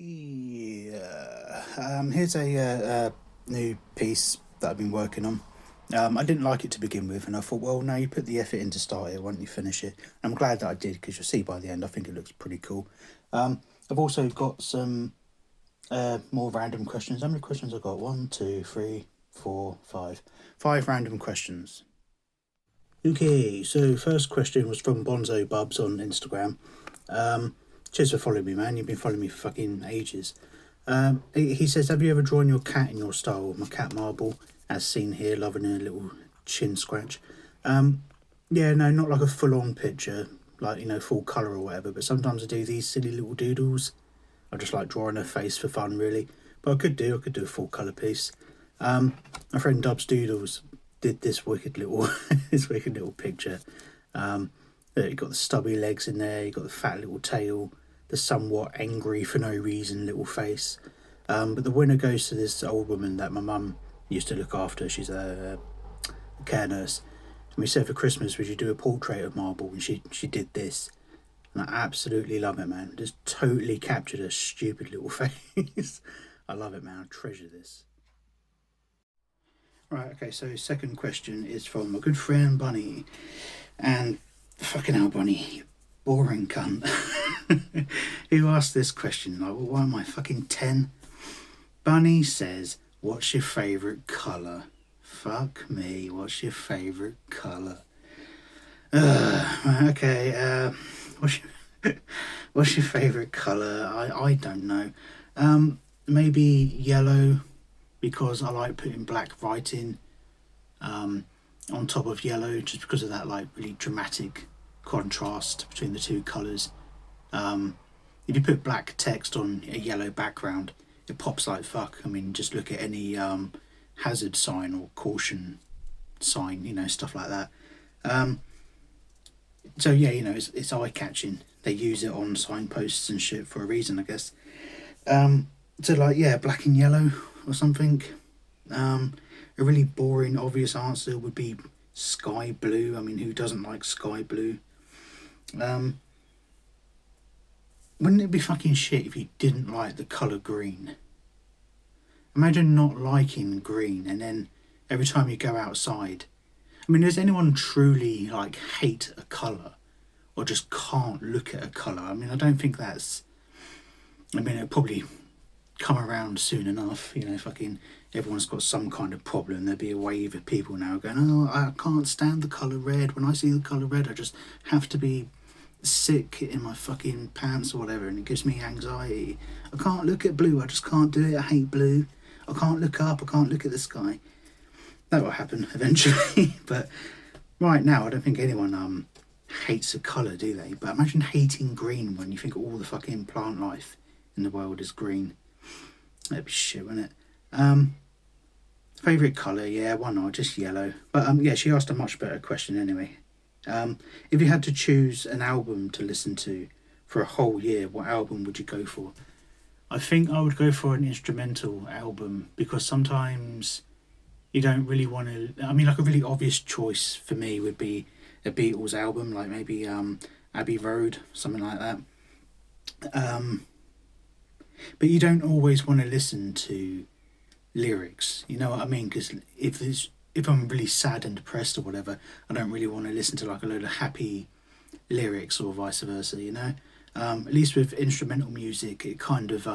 Yeah. Here's a new piece that I've been working on. I didn't like it to begin with, and I thought, well, no, you put the effort in to start it, why don't you finish it? I'm glad that I did, because you'll see by the end, I think it looks pretty cool. I've also got some more random questions. How many questions I got? One, two, three, four, five. Five random questions. Okay, so first question was from Bonzo Bubs on Instagram. Cheers for following me, man. You've been following me for fucking ages. He says, have you ever drawn your cat in your style? My cat Marble, as seen here, loving a little chin scratch. Yeah, no, not like a full-on picture, like, full colour or whatever, but sometimes I do these silly little doodles. I just like drawing her face for fun, really. But I could do a full colour piece. My friend Dubs Doodles did this wicked little this wicked little picture. You got the stubby legs in there, you got the fat little tail, the somewhat angry for no reason little face. But the winner goes to this old woman that my mum used to look after. She's a care nurse. And we said for Christmas, would you do a portrait of Marble? And she did this. And I absolutely love it, man. Just totally captured her stupid little face. I love it, man. I treasure this. Right, okay, so second question is from my good friend Bunny. And fucking hell, Bunny, boring cunt. Who asked this question? Like, well, why am I fucking 10? Bunny says, what's your favourite colour? Fuck me, what's your favourite colour? Okay, what's your favourite colour? I don't know. Maybe yellow, because I like putting black writing on top of yellow, just because of that like really dramatic contrast between the two colours. If you put black text on a yellow background, it pops like fuck. I mean, just look at any hazard sign or caution sign, stuff like that. So yeah, it's eye-catching. They use it on signposts and shit for a reason, I guess. So like, yeah, black and yellow or something. A really boring, obvious answer would be sky blue. I mean, who doesn't like sky blue? Wouldn't it be fucking shit if you didn't like the colour green? Imagine not liking green, and then every time you go outside... I mean, does anyone truly, like, hate a colour? Or just can't look at a colour? I mean, I don't think that's... I mean, it'll probably come around soon enough. Fucking everyone's got some kind of problem. There'll be a wave of people now going, oh, I can't stand the colour red. When I see the colour red, I just have to be sick in my fucking pants or whatever, and it gives me anxiety. I can't look at blue. I just can't do it. I hate blue. I can't look up. I can't look at the sky. That will happen eventually. But right now, I don't think anyone hates a colour, do they? But imagine hating green when you think all the fucking plant life in the world is green. That'd be shit, wouldn't it? Favourite colour, yeah, why not? Just yellow. But yeah, she asked a much better question anyway. If you had to choose an album to listen to for a whole year, what album would you go for? I think I would go for an instrumental album, because sometimes you don't really want to... I mean, like a really obvious choice for me would be a Beatles album, like maybe Abbey Road, something like that. But you don't always want to listen to lyrics, you know what I mean? Because if I'm really sad and depressed or whatever, I don't really want to listen to like a load of happy lyrics or vice versa. At least with instrumental music, it kind of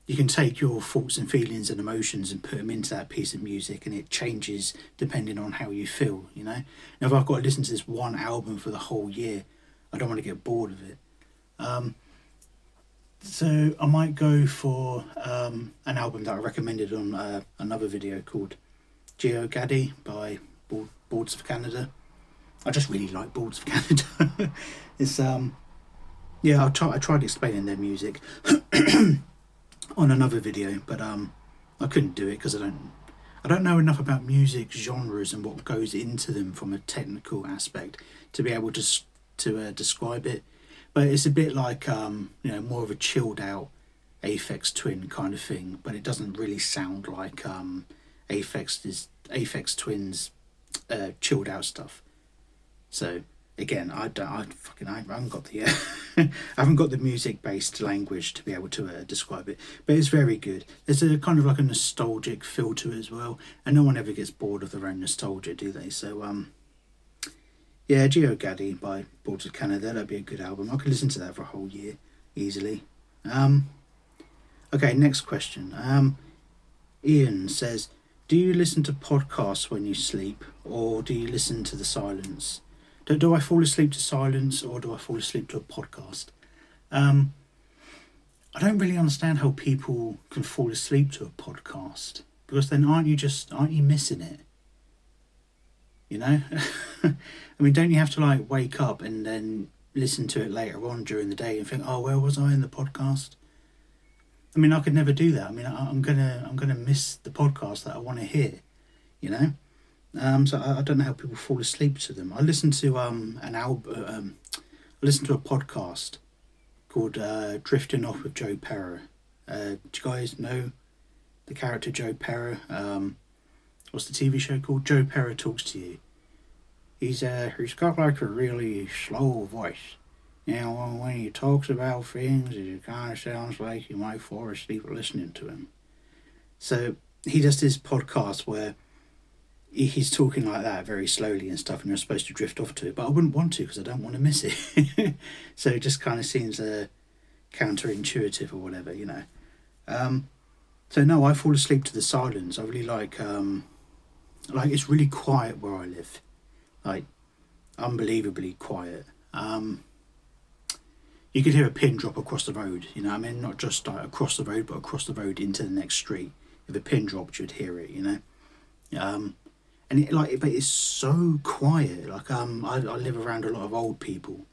you can take your thoughts and feelings and emotions and put them into that piece of music, and it changes depending on how you feel. Now, if I've got to listen to this one album for the whole year, I don't want to get bored of it. So I might go for an album that I recommended on another video called Geo Gaddy by Boards of Canada. I just really like Boards of Canada. It's yeah, I tried explaining their music on another video, but I couldn't do it because I don't know enough about music genres and what goes into them from a technical aspect to be able to describe it. But it's a bit like more of a chilled out Aphex Twin kind of thing, but it doesn't really sound like Aphex Twin's chilled out stuff. So again, I haven't got the I haven't got the music based language to be able to describe it, but it's very good. There's a kind of like a nostalgic feel to it as well, and no one ever gets bored of their own nostalgia, do they? So yeah, Geo Gaddy by Boards of Canada, that'd be a good album. I could listen to that for a whole year easily. Okay, next question. Ian says, do you listen to podcasts when you sleep, or do you listen to the silence? Do I fall asleep to silence, or do I fall asleep to a podcast? I don't really understand how people can fall asleep to a podcast, because then aren't you missing it? You know, I mean, don't you have to like wake up and then listen to it later on during the day and think, oh, where was I in the podcast? I mean, I could never do that. I mean, I'm gonna miss the podcast that I want to hear. You know, so I don't know how people fall asleep to them. I listened to an album. I listened to a podcast called Drifting Off with Joe Perra. Do you guys know the character Joe Perra? What's the TV show called? Joe Perra Talks to You. He's got like a really slow voice. You know, when he talks about things, it kind of sounds like you might fall asleep listening to him. So he does this podcast where he's talking like that very slowly and stuff, and you're supposed to drift off to it. But I wouldn't want to, because I don't want to miss it. So it just kind of seems counterintuitive or whatever, you know. So no, I fall asleep to the silence. I really like it's really quiet where I live, like unbelievably quiet. You could hear a pin drop across the road, you know what I mean? Not just like across the road, but across the road into the next street. If a pin dropped, you'd hear it, you know? And it but it's so quiet. Like I live around a lot of old people.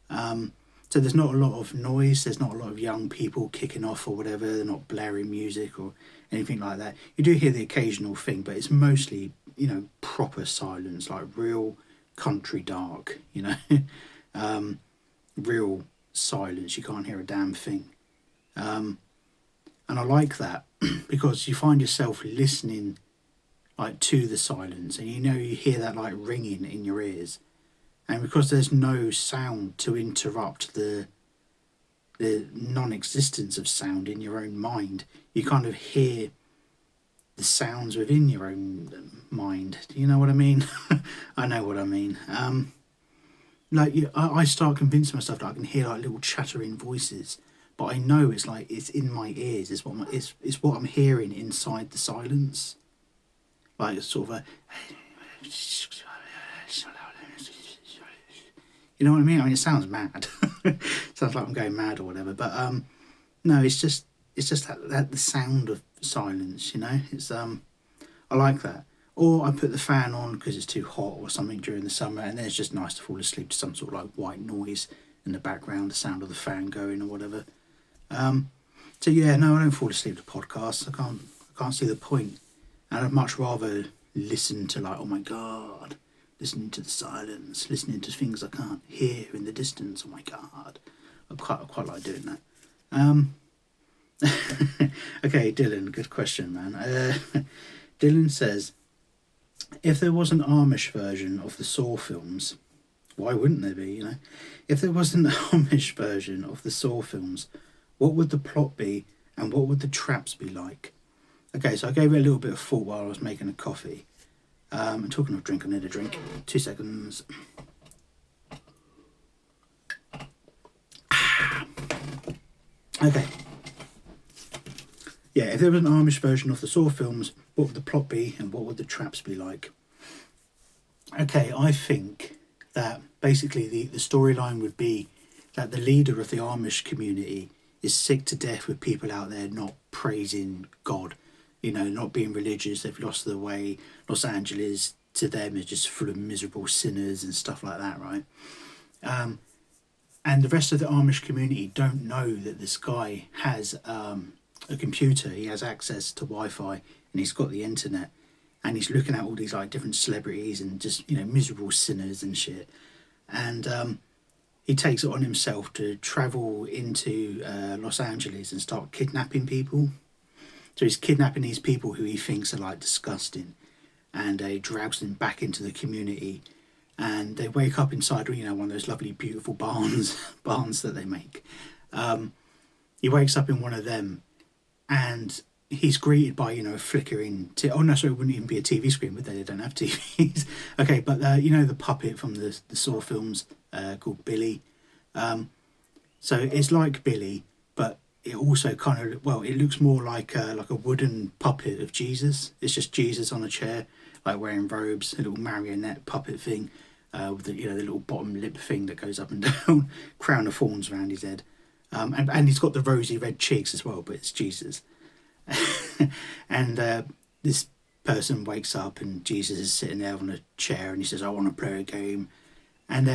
So there's not a lot of noise, there's not a lot of young people kicking off or whatever, they're not blaring music or anything like that. You do hear the occasional thing, but it's mostly, you know, proper silence, like real country dark, you know? Real silence, you can't hear a damn thing. And I like that because you find yourself listening like to the silence, and you know you hear that like ringing in your ears, and because there's no sound to interrupt the non-existence of sound in your own mind, you kind of hear the sounds within your own mind. Do you know what I mean? I know what I mean. I start convincing myself that I can hear like little chattering voices, but I know it's like it's in my ears. It's what I'm hearing inside the silence. Like sort of a, you know what I mean? I mean, it sounds mad. Sounds like I'm going mad or whatever. But no, it's just that the sound of silence. You know, it's I like that. Or I put the fan on because it's too hot or something during the summer, and then it's just nice to fall asleep to some sort of like white noise in the background, the sound of the fan going or whatever. So yeah, no, I don't fall asleep to podcasts. I can't see the point. And I'd much rather listen to like, oh my God, listening to the silence, listening to things I can't hear in the distance. Oh my God, I quite like doing that. Okay, Dylan, good question, man. Dylan says, if there was an Amish version of the Saw films, why wouldn't there be, you know? If there was an Amish version of the Saw films, what would the plot be and what would the traps be like? Okay, so I gave it a little bit of thought while I was making a coffee. I'm talking of drink, I need a drink. 2 seconds. Okay. Yeah, if there was an Amish version of the Saw films, what would the plot be and what would the traps be like? Okay, I think that basically the storyline would be that the leader of the Amish community is sick to death with people out there not praising God, you know, not being religious, they've lost their way. Los Angeles to them is just full of miserable sinners and stuff like that, right? And the rest of the Amish community don't know that this guy has a computer, he has access to Wi-Fi, and he's got the internet, and he's looking at all these like different celebrities and just, you know, miserable sinners and shit. And he takes it on himself to travel into Los Angeles and start kidnapping people. So he's kidnapping these people who he thinks are like disgusting, and he drags them back into the community. and they wake up inside, you know, one of those lovely, beautiful barns that they make. He wakes up in one of them, and he's greeted by, you know, a flickering. Oh no, sorry, it wouldn't even be a TV screen, would they? They don't have TVs. Okay, but you know the puppet from the Saw films called Billy. So it's like Billy, but it also kind of, well, it looks more like a wooden puppet of Jesus. It's just Jesus on a chair, like wearing robes, a little marionette puppet thing, with the, you know, the little bottom lip thing that goes up and down, crown of thorns around his head, and he's got the rosy red cheeks as well, but it's Jesus. And this person wakes up and Jesus is sitting there on a chair, and he says, "I want to play a game," and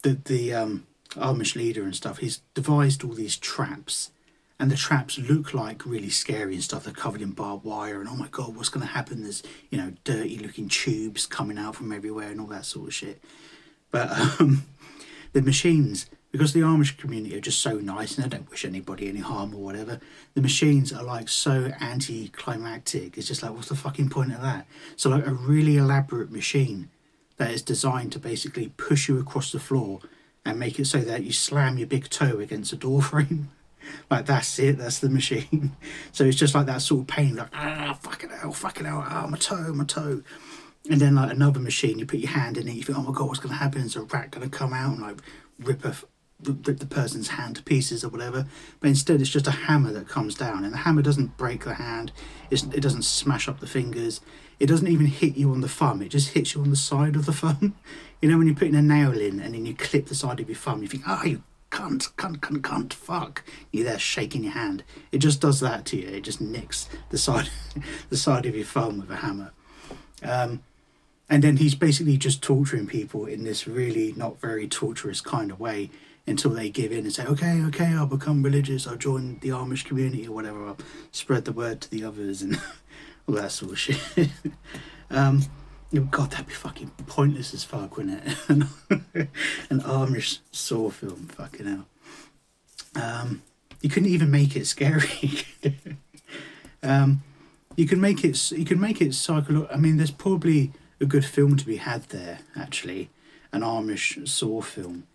the Amish leader and stuff, he's devised all these traps, and the traps look like really scary and stuff. They're covered in barbed wire, and oh my god, what's going to happen? There's, you know, dirty looking tubes coming out from everywhere and all that sort of shit. But the machines, because the Amish community are just so nice and they don't wish anybody any harm or whatever, the machines are like so anti-climactic. It's just like, what's the fucking point of that? So like a really elaborate machine that is designed to basically push you across the floor and make it so that you slam your big toe against a door frame. Like, that's it, that's the machine. So it's just like that sort of pain, like, fucking hell, my toe. And then like another machine, you put your hand in it, you think, oh my god, what's going to happen? Is a rat going to come out and like rip the person's hand to pieces or whatever? But instead it's just a hammer that comes down, and the hammer doesn't break the hand, it doesn't smash up the fingers, it doesn't even hit you on the thumb, it just hits you on the side of the thumb. You know, when you're putting a nail in and then you clip the side of your thumb, you think, you cunt, fuck. You're there shaking your hand. It just does that to you. It just nicks the side of your thumb with a hammer. And then he's basically just torturing people in this really not very torturous kind of way until they give in and say, okay, I'll become religious, I'll join the Amish community or whatever, I'll spread the word to the others and all that sort of shit. God, that'd be fucking pointless as fuck, wouldn't it? An Amish Saw film, fucking hell. You couldn't even make it scary. You can make it psychological. I mean, there's probably a good film to be had there, actually, an Amish Saw film.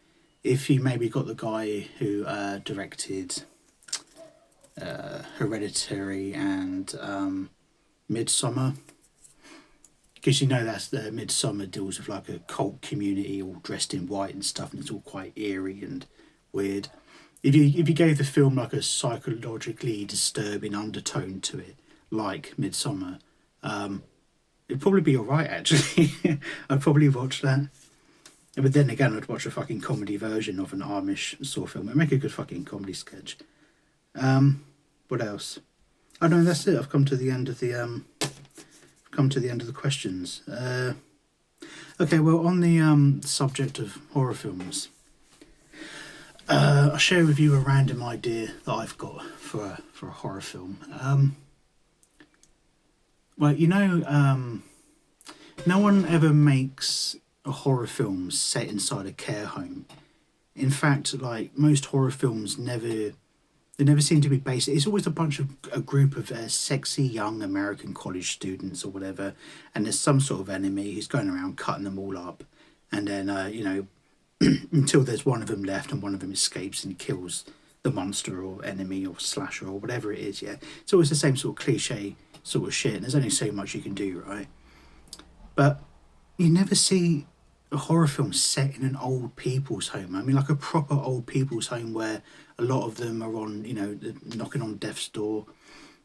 If you maybe got the guy who directed Hereditary and Midsummer, because you know that's the Midsummer deals with like a cult community all dressed in white and stuff, and it's all quite eerie and weird. If you gave the film like a psychologically disturbing undertone to it, like Midsummer, it'd probably be alright, actually. I'd probably watch that. But then again, I'd watch a fucking comedy version of an Amish Saw film. It'd make a good fucking comedy sketch. What else? Oh no, that's it. I've come to the end of the questions. Okay, well, on the subject of horror films, I'll share with you a random idea that I've got for a horror film. Well, you know, no one ever makes a horror film set inside a care home. In fact, like most horror films never seem to be based. It's always a group of sexy young American college students or whatever, and there's some sort of enemy who's going around cutting them all up, and then you know, until there's one of them left and one of them escapes and kills the monster or enemy or slasher or whatever it is. Yeah, it's always the same sort of cliche sort of shit, and there's only so much you can do, right? But you never see a horror film set in an old people's home. I mean, like a proper old people's home where a lot of them are on, you know, knocking on death's door.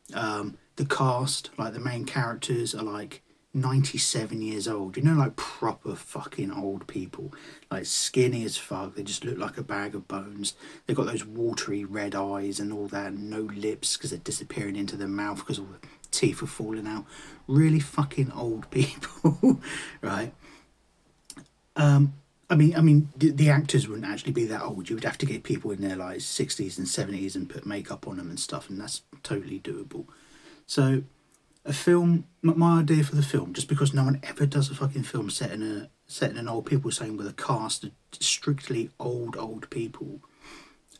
The cast, like the main characters, are like 97 years old. You know, like proper fucking old people. Like skinny as fuck. They just look like a bag of bones. They've got those watery red eyes and all that. And no lips because they're disappearing into their mouth because all the teeth are falling out. Really fucking old people, right? I mean, the actors wouldn't actually be that old. You would have to get people in their like 60s and 70s and put makeup on them and stuff, and that's totally doable. So, a film. My idea for the film, just because no one ever does a fucking film set in an old people's home with a cast of strictly old people.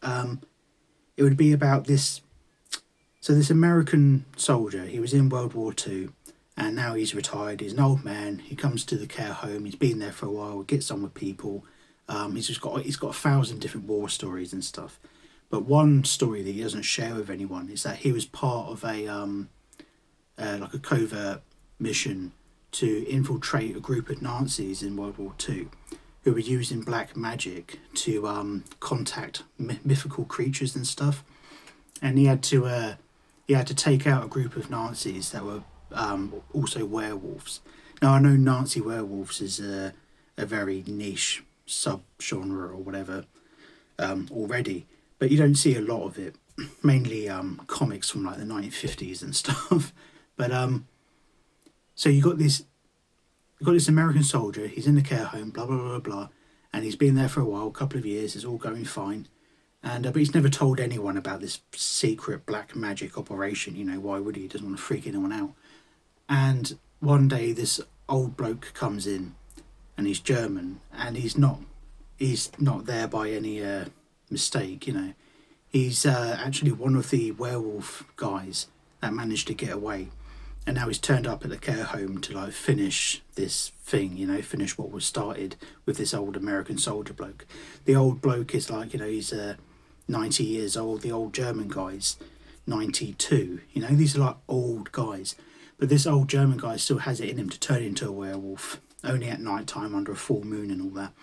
It would be about this. So this American soldier, he was in World War II, and now he's retired. He's an old man. He comes to the care home. He's been there for a while. Gets on with people. He's got 1,000 different war stories and stuff. But one story that he doesn't share with anyone is that he was part of a like a covert mission to infiltrate a group of Nazis in World War II, who were using black magic to contact mythical creatures and stuff. And he had to take out a group of Nazis that were also werewolves. Now I know Nazi werewolves is a very niche sub-genre or whatever already, but you don't see a lot of it. Mainly comics from like the 1950s and stuff. But so you got this American soldier. He's in the care home, blah blah blah blah, and he's been there for a while, a couple of years. It's all going fine, and but he's never told anyone about this secret black magic operation. You know, why would he? He doesn't want to freak anyone out. And one day, this old bloke comes in, and he's German, and he's not there by any mistake. You know, he's actually one of the werewolf guys that managed to get away. And now he's turned up at the care home to like finish this thing, you know, finish what was started with this old American soldier bloke. The old bloke is like, you know, he's 90 years old. The old German guy's 92. You know, these are like old guys. But this old German guy still has it in him to turn into a werewolf, only at night time under a full moon and all that.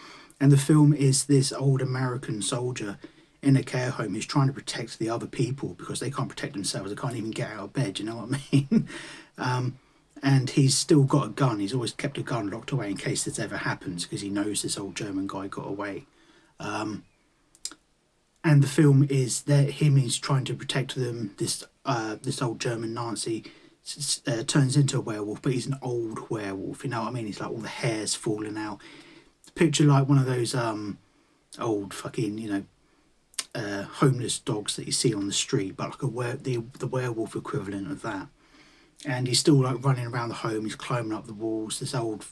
And the film is this old American soldier in a care home who's trying to protect the other people because they can't protect themselves. They can't even get out of bed, you know what I mean? And he's still got a gun. He's always kept a gun locked away in case this ever happens because he knows this old German guy got away. And the film is that he's trying to protect them. This old German Nazi turns into a werewolf, but he's an old werewolf. You know what I mean? He's like all the hair's falling out. Picture like one of those old fucking, you know, homeless dogs that you see on the street, but like the werewolf equivalent of that. And he's still like running around the home. He's climbing up the walls. This old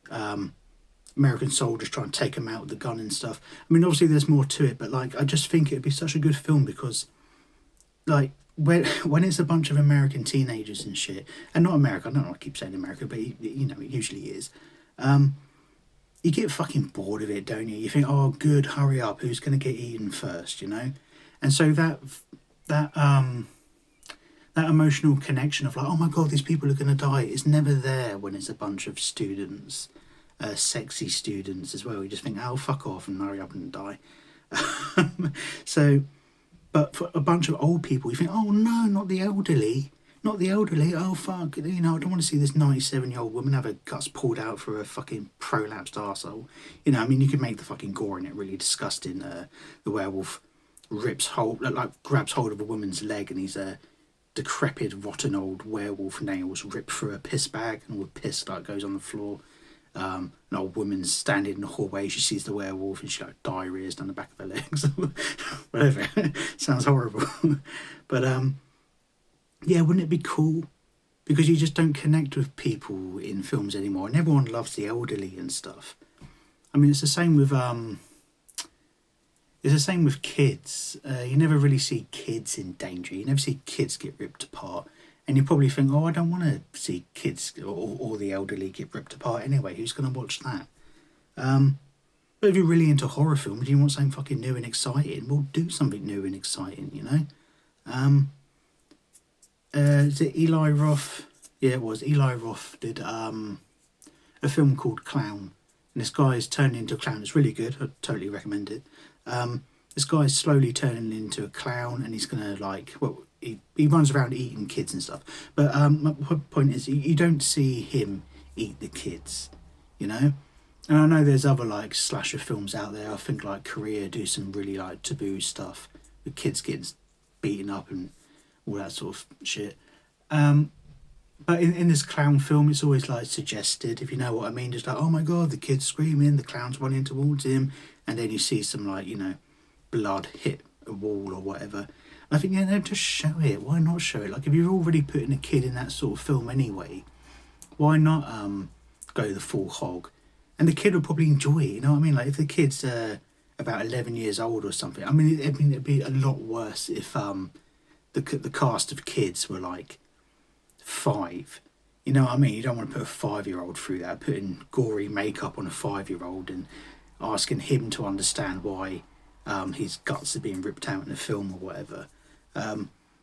American soldier's trying to take him out with the gun and stuff. I mean, obviously there's more to it, but like I just think it'd be such a good film because, like, when it's a bunch of American teenagers and shit, and not America, I don't know, I keep saying America, but you know, it usually is. You get fucking bored of it, don't you? You think, oh, good, hurry up, who's going to get eaten first, you know? And so that emotional connection of like, oh my God, these people are going to die is never there when it's a bunch of students, sexy students as well. You just think, oh, fuck off and hurry up and die. So, but for a bunch of old people, you think, oh no, not the elderly. Not the elderly, oh fuck, you know, I don't want to see this 97-year-old woman have her guts pulled out for a fucking prolapsed arsehole. You know, I mean, you could make the fucking gore in it really disgusting. The werewolf grabs hold of a woman's leg and he's decrepit, rotten old werewolf nails rip through a piss bag and all the piss like goes on the floor. An old woman's standing in the hallway, she sees the werewolf and she got diarrhea down the back of her legs. Whatever, sounds horrible. But yeah, wouldn't it be cool? Because you just don't connect with people in films anymore, and everyone loves the elderly and stuff. I mean, it's the same with kids. You never really see kids in danger. You never see kids get ripped apart, and you probably think, oh, I don't want to see kids or the elderly get ripped apart anyway. Who's going to watch that? But if you're really into horror films, you want something fucking new and exciting. Well, do something new and exciting, you know. Is it Eli Roth? Yeah, it was. Eli Roth did a film called Clown. And this guy is turning into a clown. It's really good. I totally recommend it. This guy is slowly turning into a clown and he's going to like... Well, he runs around eating kids and stuff. But my point is, you don't see him eat the kids, you know? And I know there's other like slasher films out there. I think like Korea do some really like taboo stuff with kids getting beaten up and all that sort of shit. But in this clown film, it's always like suggested, if you know what I mean, just like, oh my God, the kid's screaming, the clown's running towards him, and then you see some like, you know, blood hit a wall or whatever. I think, yeah, no, just show it. Why not show it? Like, if you're already putting a kid in that sort of film anyway, why not go the full hog? And the kid will probably enjoy it, you know what I mean? Like, if the kid's about 11 years old or something, I mean, it'd be a lot worse if the cast of kids were like 5 You know what I mean? You don't want to put a 5-year-old through that, putting gory makeup on a 5-year-old and asking him to understand why his guts are being ripped out in a film or whatever.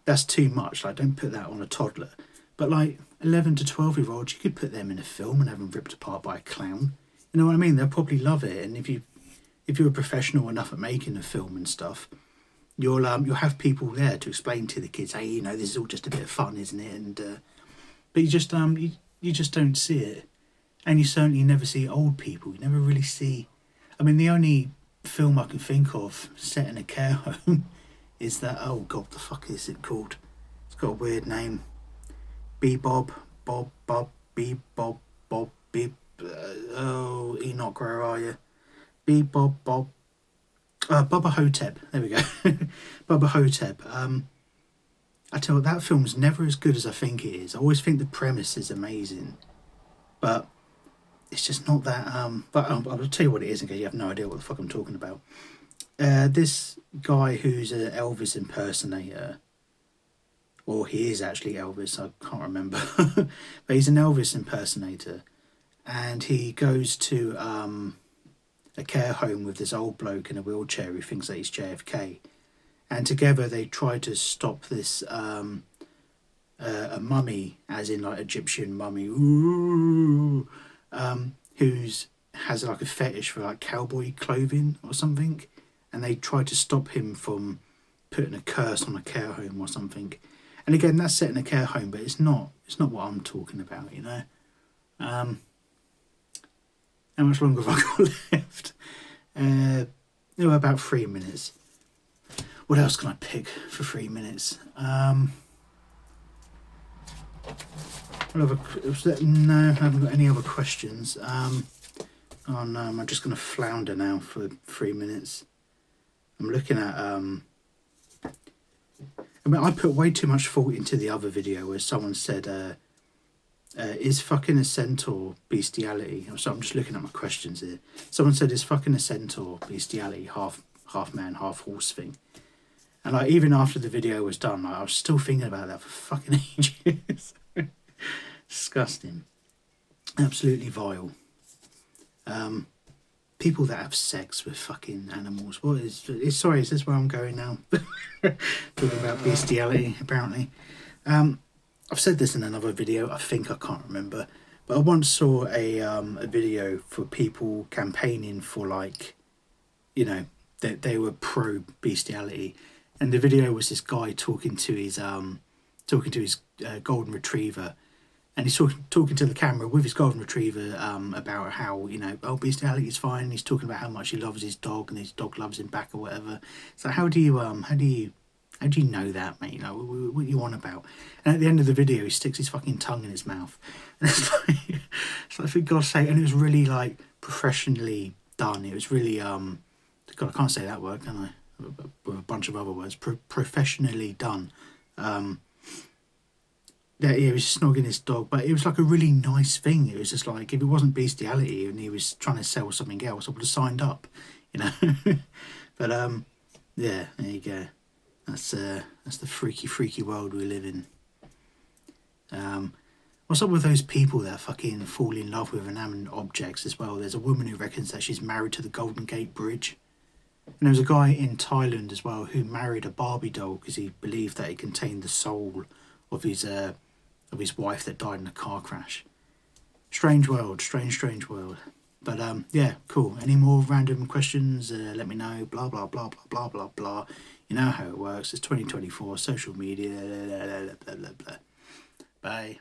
That's too much. Like, don't put that on a toddler. But like 11 to 12-year-olds, you could put them in a film and have them ripped apart by a clown. You know what I mean? They'll probably love it. And if you're a professional enough at making a film and stuff, you'll have people there to explain to the kids, hey, you know, this is all just a bit of fun, isn't it? And but you just don't see it, and you certainly never see old people. You never really see. I mean, the only film I can think of set in a care home is that. Oh God, the fuck is it called? It's got a weird name. Bebob, Bob, Bebob, Bob, Beb. Oh, Enoch, where are you? Bebob, Bob. Bubba Hotep. There we go. Bubba Hotep. I tell you what, that film's never as good as I think it is. I always think the premise is amazing, but it's just not that. But I'll tell you what it is in case you have no idea what the fuck I'm talking about. This guy who's an Elvis impersonator, or he is actually Elvis, I can't remember, but he's an Elvis impersonator, and he goes to a care home with this old bloke in a wheelchair who thinks that he's JFK. And together they try to stop this a mummy, as in like Egyptian mummy, who's has like a fetish for like cowboy clothing or something, and they try to stop him from putting a curse on a care home or something. And again, that's set in a care home, but it's not what I'm talking about, you know. How much longer have I got left? About 3 minutes. What else can I pick for 3 minutes? No, I haven't got any other questions. Oh no, I'm just going to flounder now for 3 minutes. I'm looking at... I mean, I put way too much thought into the other video where someone said, is fucking a centaur bestiality? So I'm just looking at my questions here. Someone said, is fucking a centaur bestiality, half man, half horse thing? And like, even after the video was done, like, I was still thinking about that for fucking ages. Disgusting. Absolutely vile. People that have sex with fucking animals. What is... Sorry, is this where I'm going now? Talking about bestiality, apparently. I've said this in another video, I think, I can't remember. But I once saw a video for people campaigning for, like, you know, that they were pro bestiality. And the video was this guy talking to his golden retriever, and he's talking to the camera with his golden retriever about how, you know, oh, bestiality is fine. And he's talking about how much he loves his dog and his dog loves him back or whatever. So how do you know that, mate? You know, what are you on about? And at the end of the video, he sticks his fucking tongue in his mouth, and it's like for God's sake. And it was really like professionally done. It was really God, I can't say that word, can I? With a bunch of other words, professionally done. Yeah, he was snogging his dog, but it was like a really nice thing. It was just like, if it wasn't bestiality and he was trying to sell something else, I would have signed up, you know. But yeah, there you go. That's the freaky world we live in. What's up with those people that fucking fall in love with inanimate objects as well? There's a woman who reckons that she's married to the Golden Gate Bridge. And there was a guy in Thailand as well who married a Barbie doll because he believed that it contained the soul of his wife that died in a car crash. Strange world, strange world. But yeah, cool. Any more random questions? Let me know. Blah blah blah blah blah blah blah. You know how it works. It's 2024. Social media. Blah, blah, blah, blah, blah. Bye.